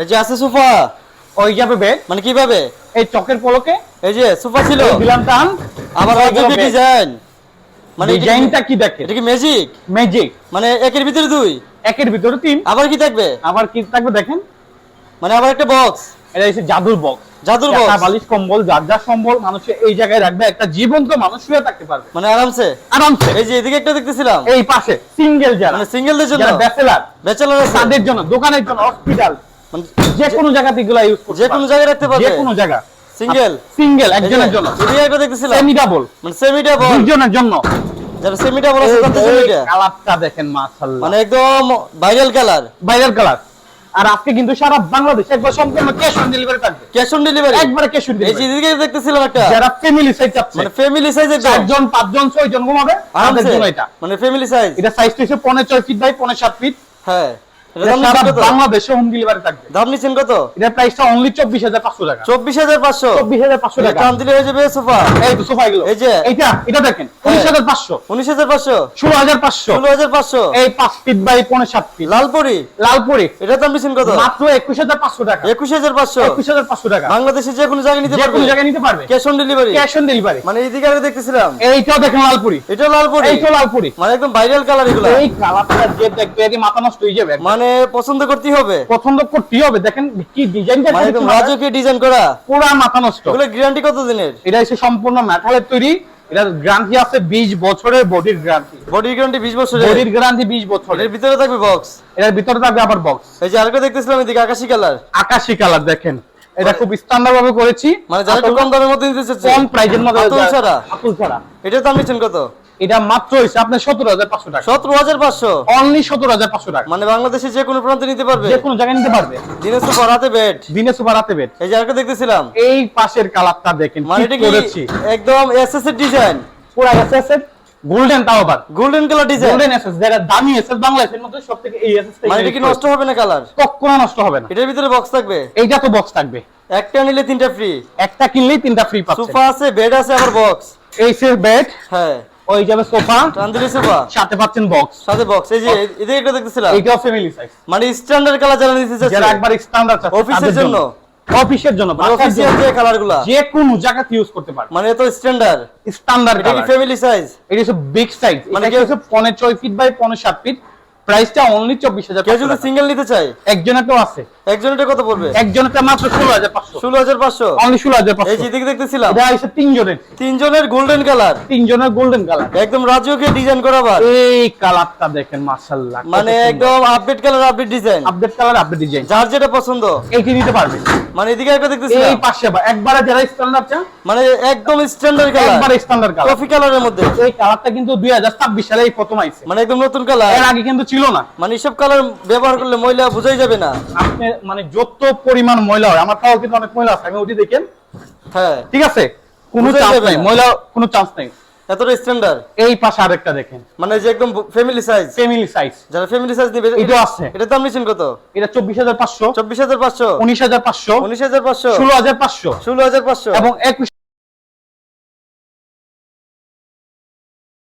এই যে আছে সোফা, ওই যাবে বেড, মানে কিভাবে এই চকের পলকে এই যে সোফা ছিল দিলাম টান, আবার রাজকীয় ডিজাইন, মানে ডিজাইনটা কি দেখেন, এটা কি ম্যাজিক, ম্যাজিক, মানে একের ভিতরে দুই, একের ভিতরে তিন, আবার কি থাকবে, আবার কি থাকবে দেখেন, মানে আবার একটা বক্স, এটা হচ্ছে জাদুর বক্স, জাদুর চাকা, বক্স, বালিশ, কম্বল, যার যার সম্বল মানুষে এই জায়গায় রাখবে, একটা জীবন্ত মানুষ শুয়ে থাকতে পারবে মানে আরামসে। আরামসে। এই যে এদিকে একটা দেখতেছিলাম, এই পাশে সিঙ্গেল যারা, মানে সিঙ্গেলদের জন্য, যারা ব্যাচেলর, ব্যাচেলর আছে, তাদের জন্য, দোকানের জন্য, হসপিটাল, মানে যে কোনো জায়গাতে এগুলা ইউজ করতে যে কোনো জায়গায় রাখতে পারবে, যে কোনো জায়গা, সিঙ্গেল, সিঙ্গেল একজনের জন্য, এদিকে একটা দেখতেছিলাম সেমি ডাবল, মানে সেমি ডাবল, দুইজনের জন্য, যারা সেমি ডাবল আছে তাদের এই সেমিটা, কালারটা দেখেন মাশাআল্লাহ, মানে একদম ভাইরাল কালার, ভাইরাল কালার। আর আজকে কিন্তু সারা বাংলাদেশ একবার সম্পূর্ণ ক্যাশ অন ডেলিভারি থাকবে, ক্যাশ অন ডেলিভারি, একবারে ক্যাশ অন এই যে ডেলিভারি। এদিকে দেখতেছিলাম একটা, যারা ফ্যামিলি সাইজ চাচ্ছে, মানে ফ্যামিলি সাইজ একদম, 4 জন 5 জন 6 জন ঘুমাবে তাদের জন্য এটা, মানে ফ্যামিলি সাইজ, এটা সাইজটা হচ্ছে 15 ফিট বাই 15 ফিট। হ্যাঁ এটা এটা দাম সারা নিচ্ছেন কত, বাংলাদেশে হোম ডেলিভারি থাকবে। দাম নিচ্ছেন কত, এটার প্রাইসটা অনলি 24500 টাকা, 24500, 24500 টাকা। দাম দিলে হয়ে যাবে সোফা, এই তো সোফা এগুলো, এই যে এটা দেখেন 19500, 19500, 16500, 16500, এই 5 ফিট বাই 15 ফিট লালপুরি, লালপুরি, এটা দাম নিচ্ছেন কত, মাত্র 21500 টাকা, 21500, 21500 টাকা। বাংলাদেশে যে কোনো জায়গায় নিতে যে পারবে, কোনো জায়গায় নিতে পারবে, cash on delivery, cash on delivery. মানে এইদিকে আগে দেখতেছিলাম, এইটাও দেখেন লালপুরি, এটা লালপুরি, এইটাও লালপুরি, মানে একদম ভাইরাল কালার এগুলো, এই কালারটা যে দেখবে এটি মাথা নষ্ট হয়ে যাবে, মানে পছন্দ করতেই হবে, পছন্দ করতেই হবে। দেখেন কি ডিজাইনটা, মানে একদম রাজকীয় ডিজাইন করা, পুরো মাথা নষ্ট। এগুলো গ্যারান্টি কত দিনের, এটা হচ্ছে সম্পূর্ণ মেটালের তৈরি, এটা গ্যারান্টি আছে 20 বছরের বডির গ্যারান্টি, বডি গ্যারান্টি 20 বছরের, বডির গ্যারান্টি 20 বছরের। এর ভিতরে থাকবে বক্স, এর ভিতরে থাকবে আবার বক্স। এই যে আরেকটা দেখতেছিলাম এদিকে আকাশী কালার, আকাশী কালার দেখেন, এটা খুব স্ট্যান্ডার্ড ভাবে করেছি, মানে যারা একটু কম দামের মধ্যে নিতে চাচ্ছে, কম প্রাইজের মধ্যে, আতুল ছাড়া, আতুল ছাড়া। এটার দাম নিচ্ছেন কত, এটা মাত্র হইছে আপনার 17500 টাকা, 17500, অনলি 17500 টাকা, মানে বাংলাদেশে যে কোনো প্রান্তে নিতে পারবে, যে কোনো জায়গায় নিতে পারবে, দিনে সোফা রাতে বেড, দিনে সুপার রাতে বেড। এই যে আরেকটা দেখতেছিলাম, এই পাশের কালারটা দেখেন মানে কি এটা কি করেছি, একদম এসএস এর ডিজাইন, পুরো এসএস গোল্ডেন তাও আবার golden colour design, golden SS, যেটা দামি এসএস বাংলাদেশের মধ্যে সবথেকে এই এসএস মানে এটা কি নষ্ট হবে না কালার, কখনো নষ্ট হবে না। এটার ভিতরে বক্স থাকবে, এইটা তো বক্স থাকবে, একটা নিলে তিনটা ফ্রি, একটা কিনলেই তিনটা ফ্রি পাচ্ছেন। সোফা আছে, বেড আছে, আবার বক্স, এই সে বেড, হ্যাঁ ওই যাবে সোফা, টান্দিরি সোফা সাথে পাচ্ছেন বক্স, সাথে বক্স, এই যে এদিকে একটা দেখতেছিলাম, এইটাও ফ্যামিলি সাইজ, মানে স্ট্যান্ডার্ড কালার যারা নিতে যারা চাচ্ছে, একবার স্ট্যান্ডার্ড আছে অফিসের জন্য, অফিসের জন্য, মানে বাসার অফিসিয়াল জন্য, যে কালারগুলা, যে কোনো জায়গাতে ইউজ করতে পারবে, মানে এত স্ট্যান্ডার্ড, স্ট্যান্ডার্ড এটা কি কালার। ফ্যামিলি সাইজ, এটা হচ্ছে বিগ সাইজ, মানে মানে কি হচ্ছে 15 ফিট বাই 15 ফিট, প্রাইসটা অনলি 24000 কেউ যদি টাকা। সিঙ্গেল নিতে চায়, একজনেরটাও আছে, একজনেরটা কত পড়বে, একজনেরটা মাত্র 16500, 16500, অনলি এই 16500। যে এদিকে দেখতেছিলাম, এটা হচ্ছে তিনজনের, তিনজনের গোল্ডেন কালার, তিনজনের গোল্ডেন কালার। একদম রাজকীয় ডিজাইন করা আবার, এই কালারটা দেখেন মাশাআল্লাহ, মানে একদম update colour, update design, update colour, update design, যার যেটা পছন্দ এইটি নিতে পারবে। মানে এদিকে একটা এই দেখতেছিলাম, পাশে একবারে যারা স্ট্যান্ডার্ড চান, মানে একদম স্ট্যান্ডার্ড কালার, একবারে স্ট্যান্ডার্ড কালার। কফি কালারের মধ্যে, এই কালারটা কিন্তু 2026 সালে এই প্রথম আইছে, মানে একদম নতুন কালার, এর আগে কিন্তু ছিল না। মানে এসব কালার ব্যবহার করলে ময়লা বোঝাই যাবে না, আপনি মানে যত পরিমাণ ময়লা হয়, আমার পাও কিন্তু অনেক ময়লা আছে, আমি ওটি দেখেন, হ্যাঁ ঠিক আছে, কোনো বোঝাই চান্স যাবে নাই, না। ময়লা কোনো চান্স নাই। এতটা স্ট্যান্ডার্ড, এই পাশে আরেকটা দেখেন, মানে যে একদম ফ্যামিলি সাইজ, ফ্যামিলি সাইজ, যারা ফ্যামিলি সাইজ নিবে এটা আছে, এটা দাম নিচ্ছেন কত, এটা 24500, 24500, 19500, 19500, 16500, 16500 16500, এবং 21